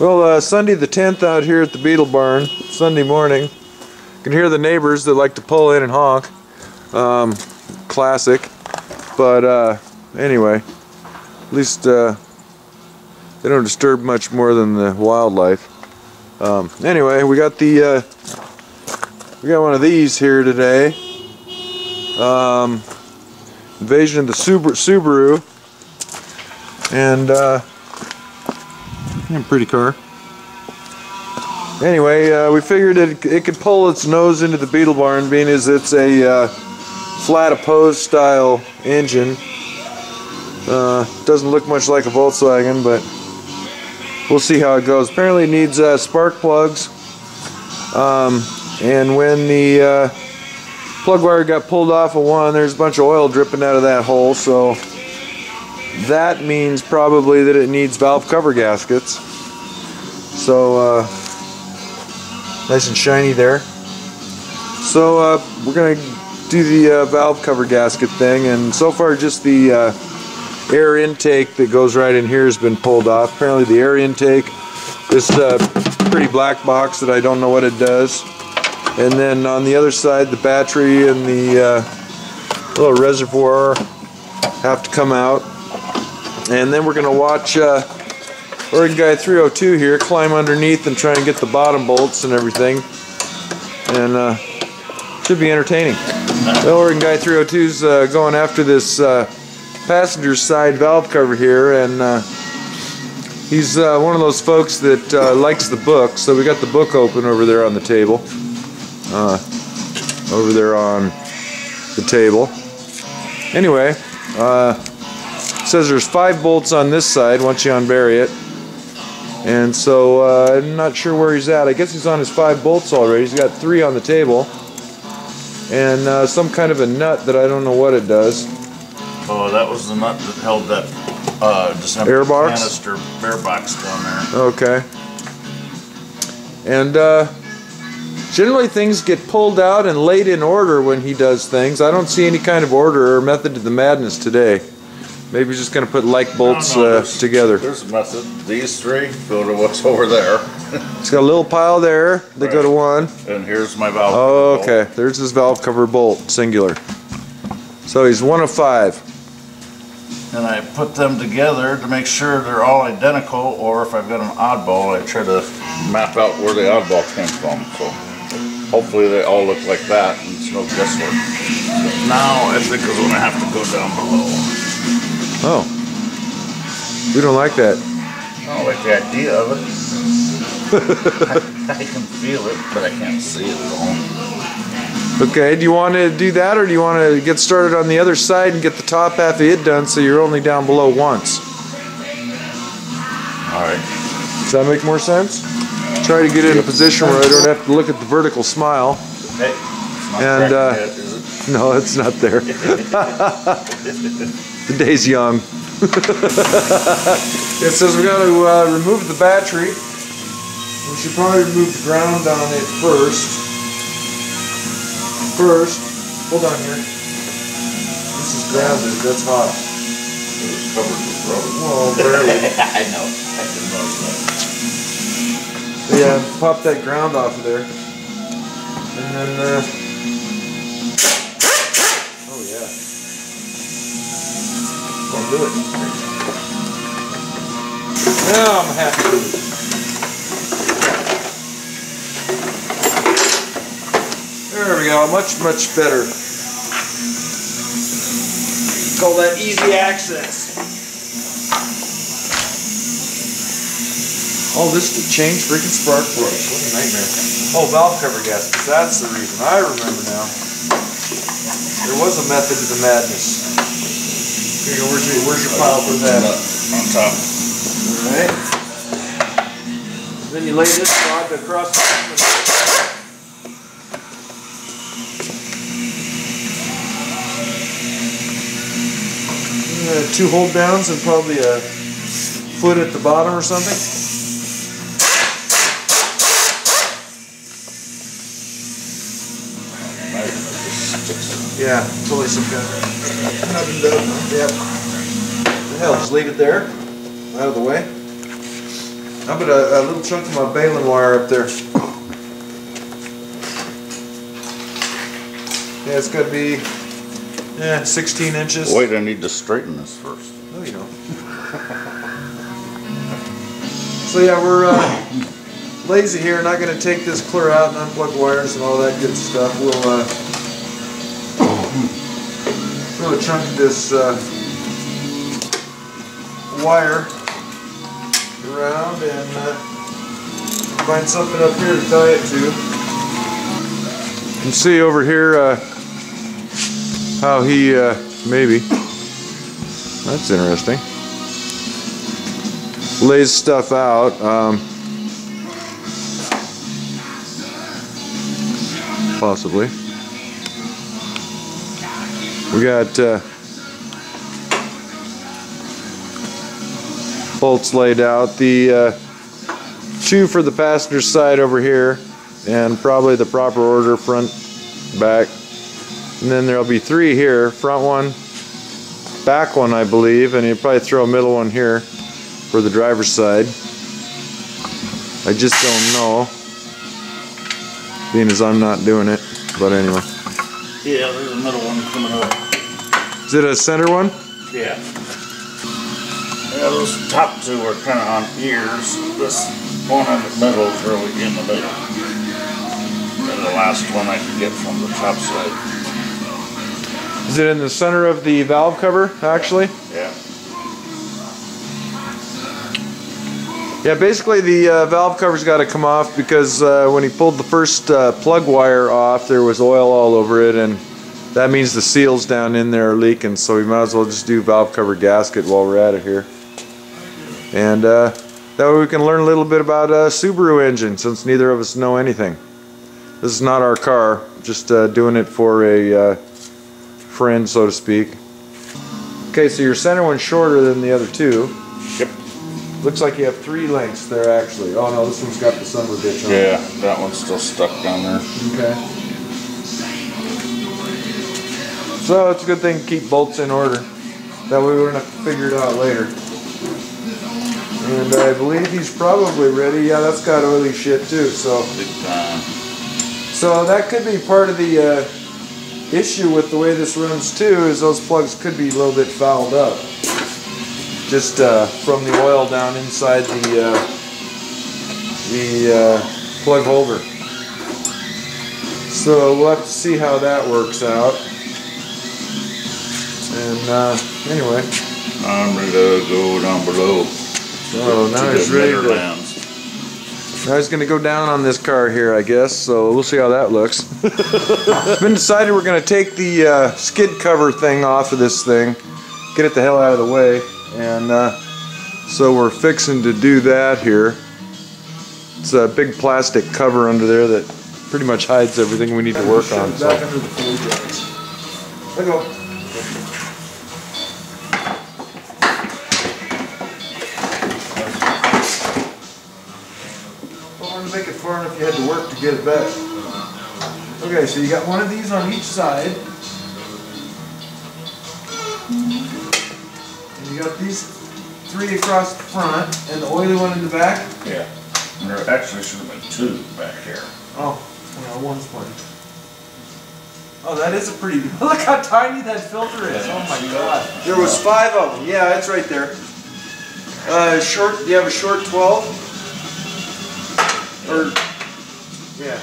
Well, Sunday the 10th out here at the Beetle Barn, Sunday morning. You can hear the neighbors that like to pull in and honk. Classic. But anyway, at least they don't disturb much more than the wildlife. Anyway, we got one of these here today. Invasion of the Suburu. And pretty car. Anyway, we figured it could pull its nose into the Beetle Barn, being as it's a flat opposed style engine. Doesn't look much like a Volkswagen, but we'll see how it goes. Apparently it needs spark plugs, and when the plug wire got pulled off of one, there's a bunch of oil dripping out of that hole, so that means probably that it needs valve cover gaskets. So nice and shiny there. So we're going to do the valve cover gasket thing, and so far just the air intake that goes right in here has been pulled off. Apparently the air intake, this pretty black box that I don't know what it does. And then on the other side, the battery and the little reservoir have to come out. And then we're going to watch Oregon Guy 302 here climb underneath and try and get the bottom bolts and everything. And should be entertaining. Well, Oregon Guy 302's going after this passenger side valve cover here, and he's one of those folks that likes the book, so we got the book open over there on the table. Anyway, it says there's 5 bolts on this side once you unbury it, and so I'm not sure where he's at. I guess he's on his 5 bolts already. He's got 3 on the table, and some kind of a nut that I don't know what it does. Oh, that was the nut that held that December air box? Canister air box down there. Okay. And generally things get pulled out and laid in order when he does things. I don't see any kind of order or method to the madness today. Maybe he's just going to put like bolts together. There's a method. These 3 go to what's over there. It's got a little pile there. They go to one. And here's my valve cover bolt. Okay. There's his valve cover bolt, singular. So he's 1 of 5. And I put them together to make sure they're all identical, or if I've got an oddball, I try to map out where the oddball came from. So hopefully they all look like that, and it's no guesswork. So now I think I'm going to have to go down below. Oh. We don't like that. I don't like the idea of it. I can feel it, but I can't see it at all. Okay, do you want to do that, or do you want to get started on the other side and get the top half of it done so you're only down below once? Alright. Does that make more sense? Try to get in a position where I don't have to look at the vertical smile. Hey, it's not and yet, is it? No, it's not there. The day's young. It says we got to remove the battery. We should probably remove the ground on it first. Hold on here. This is grounded. That's hot. It's covered with rubber. Well, barely. I know. I can notice that. Yeah, pop that ground off of there. And then, oh yeah. Gonna do it. Now I'm happy. There we go, much better. Call that easy access. All this to change freaking spark plugs. What a nightmare. Oh, valve cover gaskets. That's the reason. I remember now. There was a method to the madness. Here you go. Where's your pile for that? On top. Alright. Then you lay this rod across the top. 2 hold downs and probably a foot at the bottom or something. Yeah, totally some kind of nub and dub. Yeah. The hell, just leave it there, out of the way. How about a little chunk of my baling wire up there? Yeah, it's got to be 16 inches. Wait, I need to straighten this first. No, you don't. So yeah, we're lazy here. Not going to take this clear out and unplug wires and all that good stuff. We'll throw a chunk of this wire around and find something up here to tie it to. You can see over here how he maybe, that's interesting, lays stuff out. Possibly. We got bolts laid out. The two for the passenger side over here, and probably the proper order, front, back. And then there'll be 3 here, front one, back one I believe, and you'll probably throw a middle one here for the driver's side. I just don't know, being as I'm not doing it, but anyway. Yeah, there's a middle one coming up. Is it a center one? Yeah. Yeah, those top 2 are kind of on ears. This one in the middle is really in the middle. And the last one I can get from the top side. Is it in the center of the valve cover, actually? Yeah. Yeah, basically the valve cover's got to come off because when he pulled the first plug wire off, there was oil all over it, and that means the seals down in there are leaking, so we might as well just do valve cover gasket while we're at it here. And that way we can learn a little bit about Subaru engine, since neither of us know anything. This is not our car, just doing it for a friend, so to speak. Okay, so your center one's shorter than the other 2. Yep. Looks like you have 3 lengths there actually. Oh no, this one's got the summer bitch on it. Yeah, that one's still stuck down there. Okay. So it's a good thing to keep bolts in order. That way we don't have to figure it out later. And I believe he's probably ready. Yeah, that's got oily shit too. So that could be part of the issue with the way this runs too, is those plugs could be a little bit fouled up. Just from the oil down inside the plug holder. So we'll have to see how that works out. And anyway. I'm ready to go down below. So now he's ready to. Now he's going to go down on this car here, I guess. So we'll see how that looks. It's been decided we're going to take the skid cover thing off of this thing, get it the hell out of the way. And so we're fixing to do that here. It's a big plastic cover under there that pretty much hides everything we need to work on. So. Back under the fuel jacks. Let go. I wanted to make it far enough you had to work to get it back. Okay, so you got one of these on each side. You got these 3 across the front and the oily one in the back? Yeah. And there actually should have been 2 back here. Oh, well, one's fine. Oh, that is a pretty, look how tiny that filter is. Oh my god. There was 5 of them. Yeah, it's right there. Short, do you have a short 12? Or, yeah.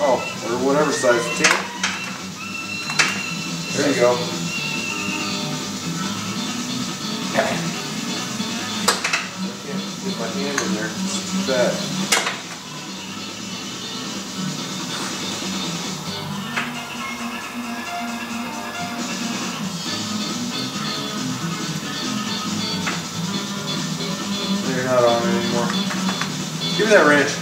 Oh, or whatever size, 10? There you go. I can't get my hand in there. It's too bad. You're not on it anymore. Give me that wrench.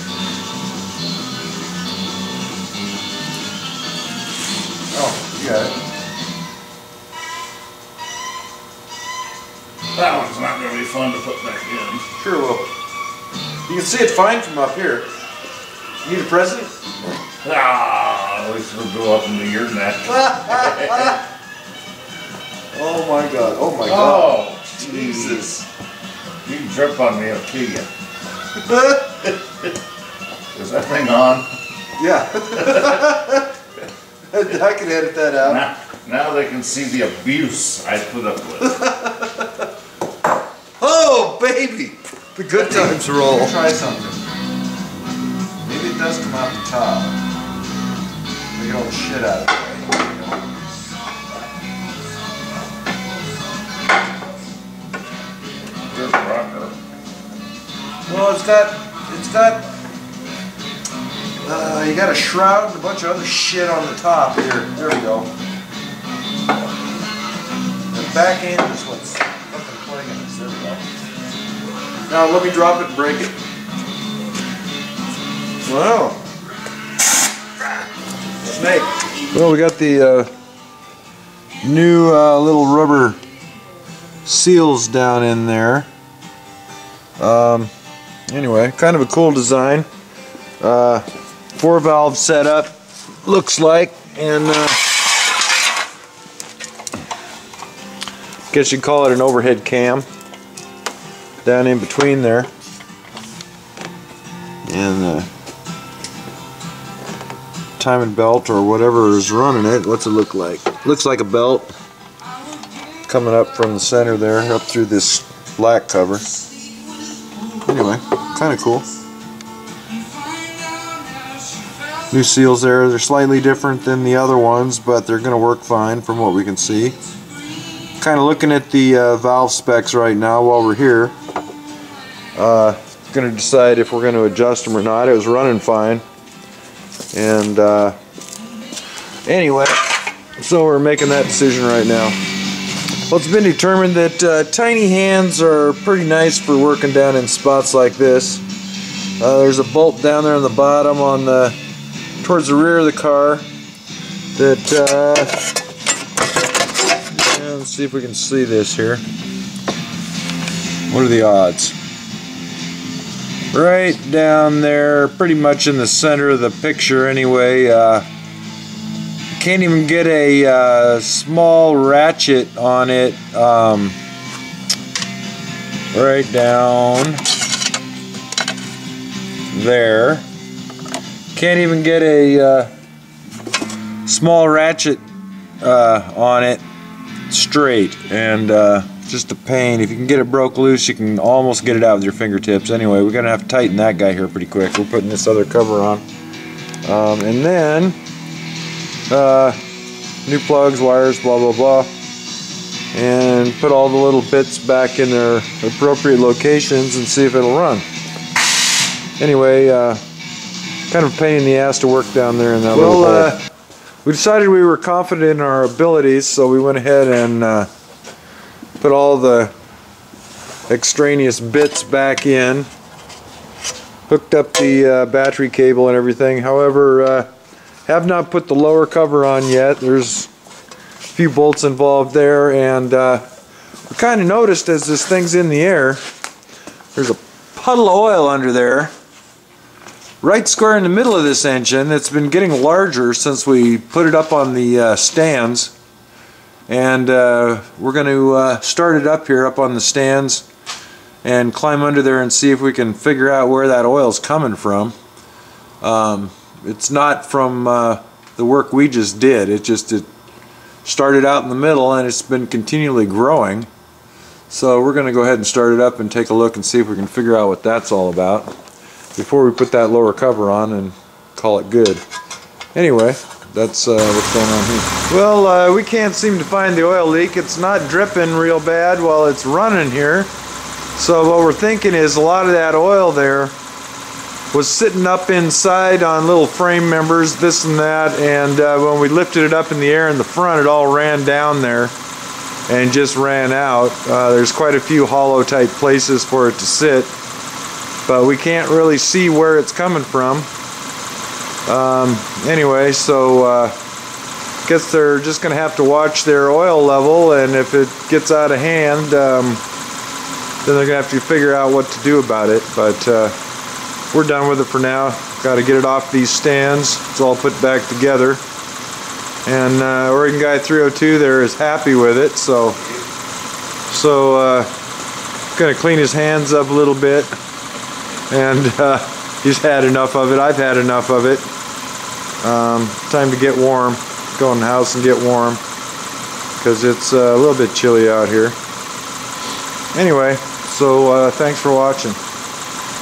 Oh, you got it. That one's not going to be fun to put back in. Sure will. You can see it fine from up here. You need a present? Ah, at least it'll go up into your neck. Oh my god. Oh my god. Oh, Jesus. You can jump on me, I'll kill you. Is that thing on? Yeah. I can edit that out. Now they can see the abuse I put up with. Oh, baby! The good times roll. Try something. Maybe it does come out the top. Make all the shit out of it. There's a rocker. Well, it's got, you got a shroud and a bunch of other shit on the top here. There we go. The back end is what's fucking plaguing us. There we go. Now let me drop it and break it. Wow. Snake. Well, we got the new little rubber seals down in there. Anyway, kind of a cool design. 4-valve setup, looks like, and guess you'd call it an overhead cam down in between there, and timing belt or whatever is running it. What's it look like? Looks like a belt coming up from the center there up through this black cover. Anyway, kind of cool. New seals there. They're slightly different than the other ones, but they're going to work fine from what we can see. Kind of looking at the valve specs right now while we're here. Going to decide if we're going to adjust them or not. It was running fine. And anyway, so we're making that decision right now. Well, it's been determined that tiny hands are pretty nice for working down in spots like this. There's a bolt down there on the bottom on the towards the rear of the car that yeah, let's see if we can see this here. What are the odds? Right down there, pretty much in the center of the picture anyway. Can't even get a small ratchet on it right down there. Can't even get a small ratchet on it straight, and just a pain. If you can get it broke loose, you can almost get it out with your fingertips. Anyway, we're gonna have to tighten that guy here pretty quick. We're putting this other cover on, and then new plugs, wires, blah blah blah, and put all the little bits back in their appropriate locations and see if it'll run. Anyway, kind of a pain in the ass to work down there in that little hole. We decided we were confident in our abilities, so we went ahead and put all the extraneous bits back in, hooked up the battery cable and everything. However, have not put the lower cover on yet. There's a few bolts involved there, and we kind of noticed as this thing's in the air, there's a puddle of oil under there, right square in the middle of this engine. It's been getting larger since we put it up on the stands, and we're going to start it up here up on the stands and climb under there and see if we can figure out where that oil's coming from. It's not from the work we just did. It started out in the middle and it's been continually growing. So we're going to go ahead and start it up and take a look and see if we can figure out what that's all about before we put that lower cover on and call it good. Anyway, that's what's going on here. Well, we can't seem to find the oil leak. It's not dripping real bad while it's running here. So what we're thinking is a lot of that oil there was sitting up inside on little frame members, this and that, and when we lifted it up in the air in the front, it all ran down there and just ran out. There's quite a few hollow type places for it to sit, but we can't really see where it's coming from. Anyway, so guess they're just gonna have to watch their oil level, and if it gets out of hand, then they're gonna have to figure out what to do about it. But we're done with it for now. Got to get it off these stands. It's all put back together. And Oregon Guy 302 there is happy with it. So gonna clean his hands up a little bit and he's had enough of it. I've had enough of it. Time to get warm. Go in the house and get warm because it's a little bit chilly out here. Anyway, so thanks for watching.